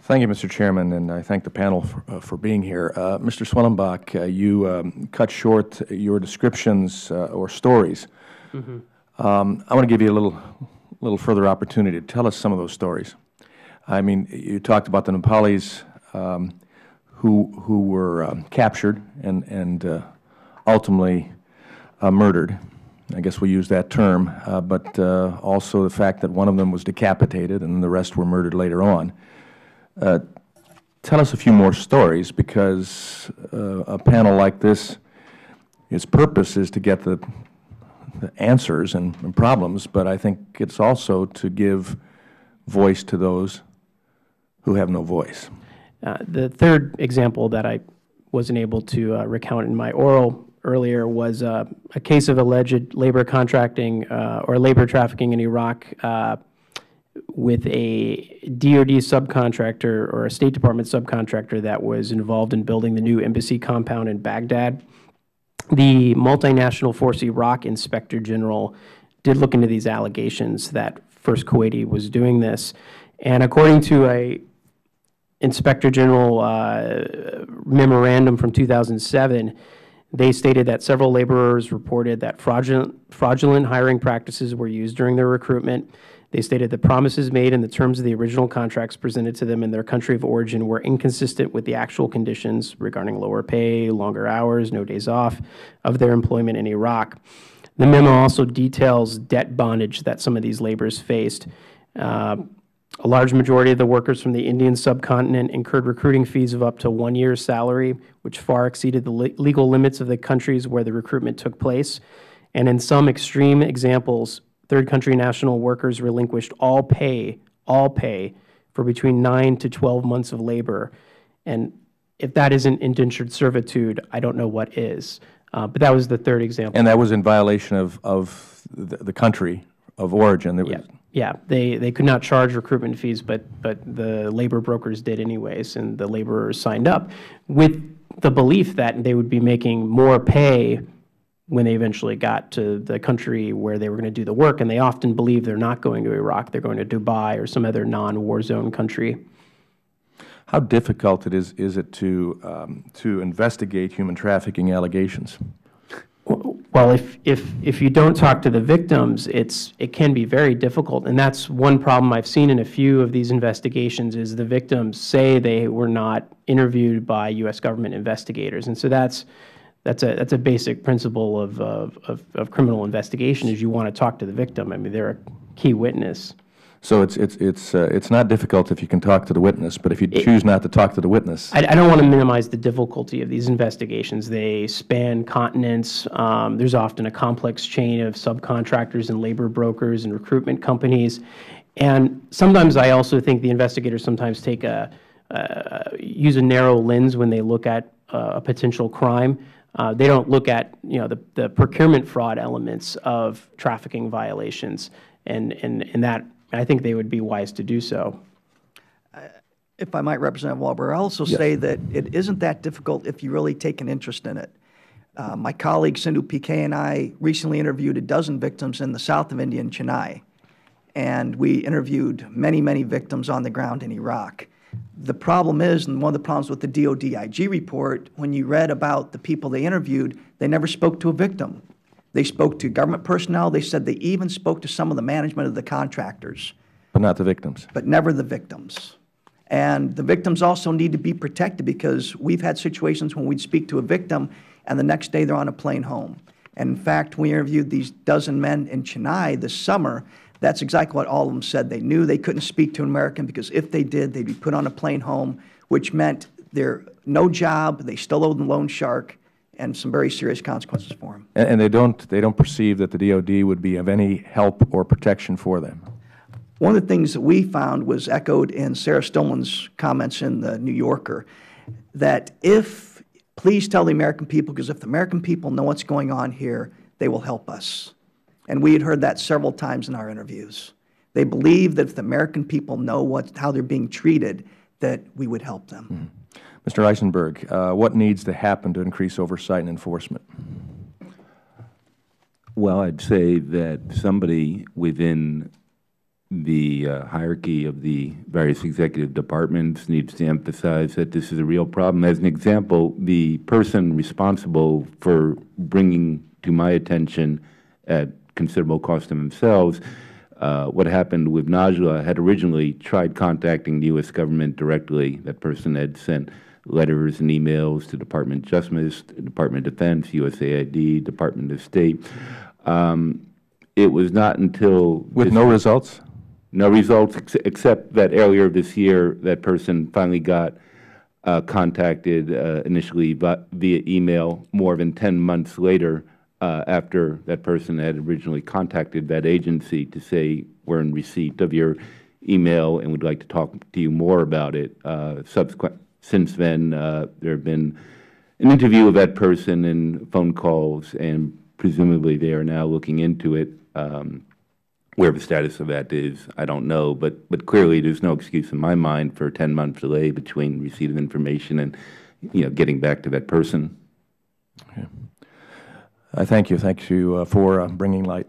Thank you, Mr. Chairman, and I thank the panel for being here. Mr. Swellenbach, you cut short your descriptions or stories. I want to give you a little further opportunity to tell us some of those stories. I mean, you talked about the Nepalis who were captured and ultimately murdered. I guess we use that term, but also the fact that one of them was decapitated and the rest were murdered later on. Tell us a few more stories, because a panel like this, its purpose is to get the answers and problems, but I think it's also to give voice to those who have no voice. The third example that I wasn't able to recount in my oral earlier was a case of alleged labor contracting or labor trafficking in Iraq with a DoD subcontractor or a State Department subcontractor that was involved in building the new embassy compound in Baghdad. The multinational Force Iraq Inspector General did look into these allegations that First Kuwaiti was doing this, and according to a Inspector General memorandum from 2007, they stated that several laborers reported that fraudulent hiring practices were used during their recruitment. They stated the promises made and the terms of the original contracts presented to them in their country of origin were inconsistent with the actual conditions regarding lower pay, longer hours, no days off of their employment in Iraq. The memo also details debt bondage that some of these laborers faced. A large majority of the workers from the Indian subcontinent incurred recruiting fees of up to 1 year's salary, which far exceeded the legal limits of the countries where the recruitment took place. And in some extreme examples, third country national workers relinquished all pay for between 9 to 12 months of labor. And if that isn't indentured servitude, I don't know what is. But that was the third example. And that was in violation of the country of origin. Yeah, they could not charge recruitment fees, but the labor brokers did anyways, and the laborers signed up with the belief that they would be making more pay when they eventually got to the country where they were going to do the work, and they often believe they're not going to Iraq, they're going to Dubai or some other non-war zone country. How difficult is it to investigate human trafficking allegations? Well, if you don't talk to the victims, it can be very difficult, and that's one problem I've seen in a few of these investigations is the victims say they were not interviewed by U.S. government investigators, and so that's a basic principle of criminal investigation is you want to talk to the victim. I mean, they're a key witness. So it's not difficult if you can talk to the witness, but if you choose not to talk to the witness. I don't want to minimize the difficulty of these investigations. They span continents. There's often a complex chain of subcontractors and labor brokers and recruitment companies. And sometimes I also think the investigators sometimes use a narrow lens when they look at a potential crime. They don't look at the procurement fraud elements of trafficking violations, and that I think they would be wise to do so. If I might, Representative Walberg, I'll also say that it isn't that difficult if you really take an interest in it. My colleague Sindhu P.K. and I recently interviewed a dozen victims in the south of India in Chennai, and we interviewed many, many victims on the ground in Iraq. The problem is, and one of the problems with the DoD IG report, when you read about the people they interviewed, they never spoke to a victim. They spoke to government personnel. They said they even spoke to some of the management of the contractors. But not the victims. But never the victims. And the victims also need to be protected, because we've had situations when we'd speak to a victim and the next day they're on a plane home. And in fact, we interviewed these dozen men in Chennai this summer. That's exactly what all of them said. They knew they couldn't speak to an American because if they did, they'd be put on a plane home, which meant they're no job, they still owed the loan shark, and some very serious consequences for them. And they don't perceive that the DoD would be of any help or protection for them. One of the things that we found was echoed in Sarah Stillman's comments in the New Yorker, that please tell the American people, because if the American people know what's going on here, they will help us. And we had heard that several times in our interviews. They believe that if the American people know how they're being treated, that we would help them. Mm-hmm. Mr. Eisenberg, what needs to happen to increase oversight and enforcement? Well, I'd say that somebody within the hierarchy of the various executive departments needs to emphasize that this is a real problem. As an example, the person responsible for bringing to my attention at considerable cost to themselves what happened with Najla had originally tried contacting the U.S. government directly. That person had sent letters and emails to Department of Justice, Department of Defense, USAID, Department of State. It was not until— With no results? No results, except that earlier this year, that person finally got contacted initially via email more than 10 months later after that person had originally contacted that agency to say, we're in receipt of your email and would like to talk to you more about it. Since then, there have been an interview of that person and phone calls, and presumably they are now looking into it. Where the status of that is, I don't know, but clearly there's no excuse in my mind for a 10-month delay between receipt of information and, getting back to that person. Okay. Thank you. Thank you for bringing light.